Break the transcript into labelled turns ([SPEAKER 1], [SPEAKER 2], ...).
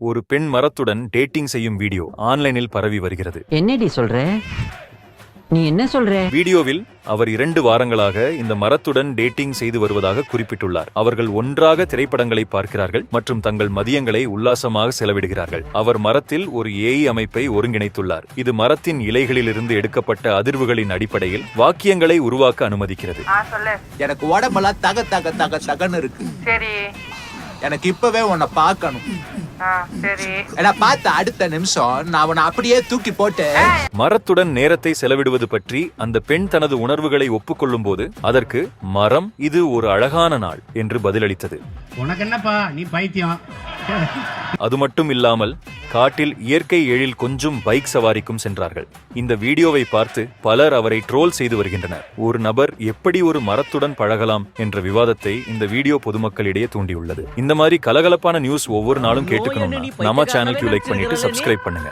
[SPEAKER 1] ஒரு பெண் மரத்துடன் டேட்டிங் செய்யும் வீடியோ ஆன்லைனில் பரவி வருகிறது.
[SPEAKER 2] என்னடி சொல்ற? நீ என்ன சொல்ற?
[SPEAKER 1] வீடியோவில் அவர் 2 வாரங்களாக இந்த மரத்துடன் டேட்டிங் செய்து வருவதாக குறிப்பிட்டுள்ளார். அவர்கள் ஒன்றாக திரைப்படங்களை பார்க்கிறார்கள் மற்றும் தங்கள் மதியங்களை உல்லாசமாக செலவிடுகிறார்கள். அவர் மரத்தில் ஒரு AI அமைப்பை ஒருங்கிணைத்துள்ளார். இது மரத்தின் இலைகளிலிருந்து எடுக்கப்பட்ட அதிர்வுகளின் அடிப்படையில் வாக்கியங்களை உருவாக்க அனுமதிக்கிறது.
[SPEAKER 3] எனக்கு உடம்பெல்லாம் தகன்னு இருக்கு.
[SPEAKER 4] சரி.
[SPEAKER 3] எனக்கு இப்பவே உன்னை பார்க்கணும்.
[SPEAKER 4] சரி.
[SPEAKER 3] ஏன்னா பார்த்த அடுத்த நிமிஷம் நான் உன்னை அப்படியே தூக்கி போட்டு.
[SPEAKER 1] மரத்துடன் நேரத்தை செலவிடுவது பற்றி அந்த பெண் தனது உணர்வுகளை ஒப்புக்கொள்ளும் போது அதற்கு மரம் இது ஒரு அழகான நாள் என்று பதிலளித்தது.
[SPEAKER 5] உனக்கு என்னப்பா, நீ பைத்தியம்.
[SPEAKER 1] அது மட்டும் இல்லாமல் காட்டில் இயற்கை எழில் கொஞ்சம் பைக் சவாரிக்கும் சென்றார்கள். இந்த வீடியோவை பார்த்து பலர் அவரை ட்ரோல் செய்து வருகின்றனர். ஒரு நபர் எப்படி ஒரு மரத்துடன் பழகலாம் என்ற விவாதத்தை இந்த வீடியோ பொதுமக்களிடையே தூண்டியுள்ளது. இந்த மாதிரி கலகலப்பான நியூஸ் ஒவ்வொரு நாளும் கேட்டுக்கணும்னா நம்ம சேனலுக்கு லைக் பண்ணிட்டு சப்ஸ்கிரைப் பண்ணுங்க.